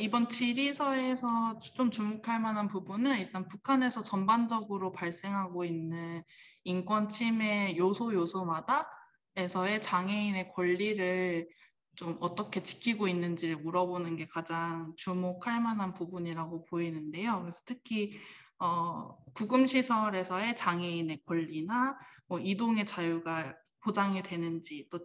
이번 질의서에서 좀 주목할 만한 부분은 일단 북한에서 전반적으로 발생하고 있는 인권 침해 요소마다에서의 장애인의 권리를 좀 어떻게 지키고 있는지를 물어보는 게 가장 주목할 만한 부분이라고 보이는데요. 그래서 특히 구금시설에서의 장애인의 권리나 이동의 자유가 보장이 되는지, 또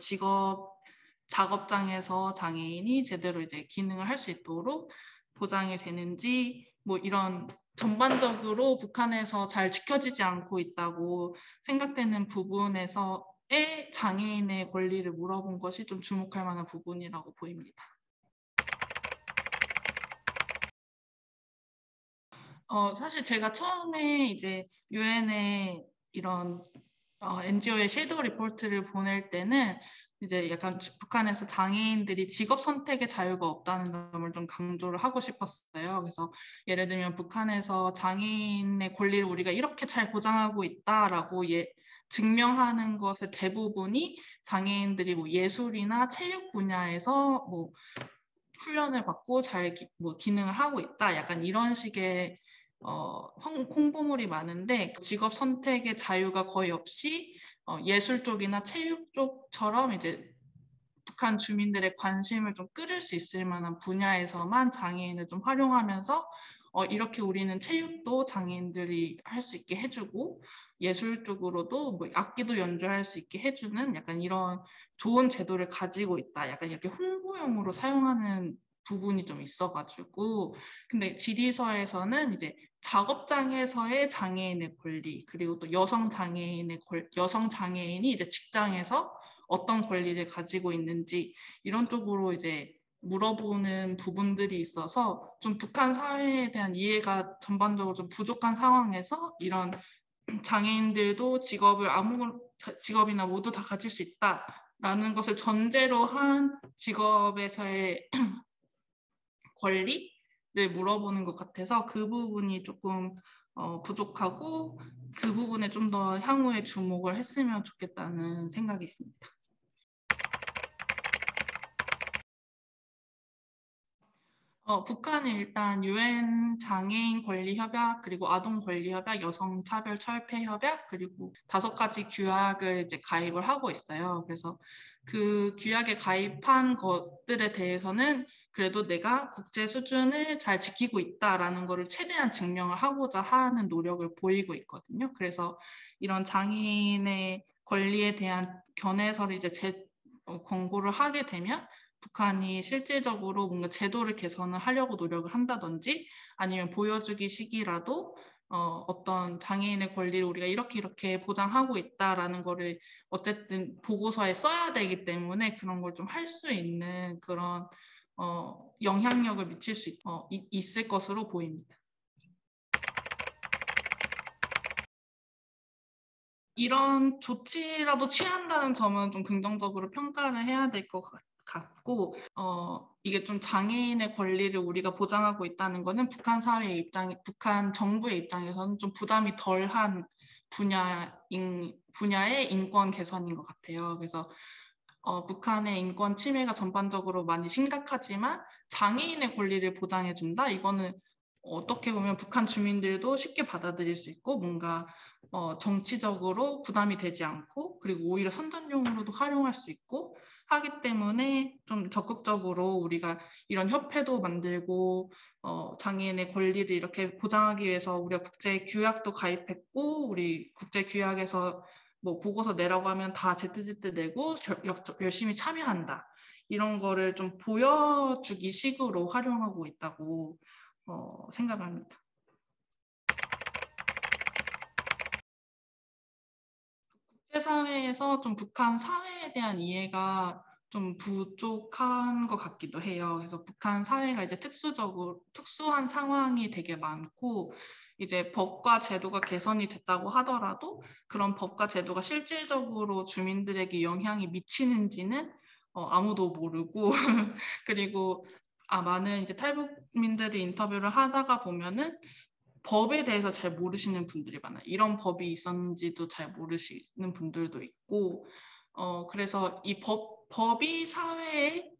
작업장에서 장애인이 제대로 이제 기능을 할 수 있도록 보장이 되는지, 이런 전반적으로 북한에서 잘 지켜지지 않고 있다고 생각되는 부분에서의 장애인의 권리를 물어본 것이 좀 주목할 만한 부분이라고 보입니다. 사실 제가 처음에 이제 유엔에 이런 NGO의 섀도우 리포트를 보낼 때는 이제 약간 북한에서 장애인들이 직업 선택의 자유가 없다는 점을 좀 강조를 하고 싶었어요. 그래서 예를 들면 북한에서 장애인의 권리를 우리가 이렇게 잘 보장하고 있다라고 증명하는 것의 대부분이 장애인들이 예술이나 체육 분야에서 훈련을 받고 잘 기능을 하고 있다. 약간 이런 식의 홍보물이 많은데 직업 선택의 자유가 거의 없이 예술 쪽이나 체육 쪽처럼 이제 북한 주민들의 관심을 좀 끌을 수 있을 만한 분야에서만 장애인을 좀 활용하면서 이렇게 우리는 체육도 장애인들이 할 수 있게 해주고 예술 쪽으로도 악기도 연주할 수 있게 해주는 약간 이런 좋은 제도를 가지고 있다. 약간 이렇게 홍보용으로 사용하는 부분이 좀 있어가지고 근데 질의서에서는 이제 작업장에서의 장애인의 권리 그리고 또 여성 장애인이 이제 직장에서 어떤 권리를 가지고 있는지 이런 쪽으로 이제 물어보는 부분들이 있어서 좀 북한 사회에 대한 이해가 전반적으로 좀 부족한 상황에서 이런 장애인들도 직업이나 모두 다 가질 수 있다라는 것을 전제로 한 직업에서의 권리를 물어보는 것 같아서 그 부분이 조금 부족하고 그 부분에 좀 더 향후에 주목을 했으면 좋겠다는 생각이 있습니다. 북한은 일단 유엔 장애인 권리 협약 그리고 아동 권리 협약, 여성 차별 철폐 협약 그리고 5가지 규약을 이제 가입을 하고 있어요. 그래서 그 규약에 가입한 것들에 대해서는 그래도 내가 국제 수준을 잘 지키고 있다라는 거를 최대한 증명을 하고자 하는 노력을 보이고 있거든요. 그래서 이런 장애인의 권리에 대한 견해서를 이제 권고를 하게 되면 북한이 실질적으로 뭔가 제도를 개선을 하려고 노력을 한다든지 아니면 보여주기식이라도 어떤 장애인의 권리를 우리가 이렇게 보장하고 있다라는 거를 어쨌든 보고서에 써야 되기 때문에 그런 걸 좀 할 수 있는 그런 영향력을 미칠 수 있을 것으로 보입니다. 이런 조치라도 취한다는 점은 좀 긍정적으로 평가를 해야 될 것 같고 이게 좀 장애인의 권리를 우리가 보장하고 있다는 거는 북한 정부의 입장에서는 좀 부담이 덜한 분야의 인권 개선인 것 같아요. 그래서 북한의 인권 침해가 전반적으로 많이 심각하지만 장애인의 권리를 보장해준다? 이거는 어떻게 보면 북한 주민들도 쉽게 받아들일 수 있고 뭔가 정치적으로 부담이 되지 않고 그리고 오히려 선전용으로도 활용할 수 있고 하기 때문에 좀 적극적으로 우리가 이런 협회도 만들고 장애인의 권리를 이렇게 보장하기 위해서 우리가 국제 규약도 가입했고 우리 국제 규약에서 보고서 내라고 하면 다 제때제때 내고 열심히 참여한다. 이런 거를 좀 보여주기 식으로 활용하고 있다고 생각합니다. 국제사회에서 좀 북한 사회에 대한 이해가 좀 부족한 것 같기도 해요. 그래서 북한 사회가 이제 특수한 상황이 되게 많고 이제 법과 제도가 개선이 됐다고 하더라도 그런 법과 제도가 실질적으로 주민들에게 영향이 미치는지는 아무도 모르고 그리고 많은 이제 탈북민들이 인터뷰를 하다가 보면은 법에 대해서 잘 모르시는 분들이 많아요. 이런 법이 있었는지도 잘 모르시는 분들도 있고, 그래서 이 법이 사회에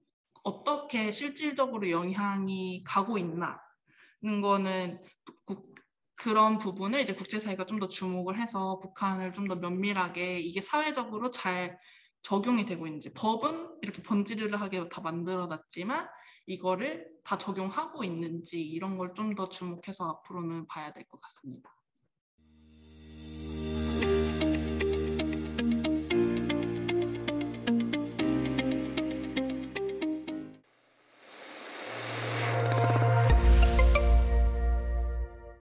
어떻게 실질적으로 영향이 가고 있나는 거는 그런 부분을 이제 국제사회가 좀 더 주목을 해서 북한을 좀 더 면밀하게 이게 사회적으로 잘 적용이 되고 있는지, 법은 이렇게 번지르르하게 다 만들어놨지만 이거를 다 적용하고 있는지 이런 걸 좀 더 주목해서 앞으로는 봐야 될 것 같습니다.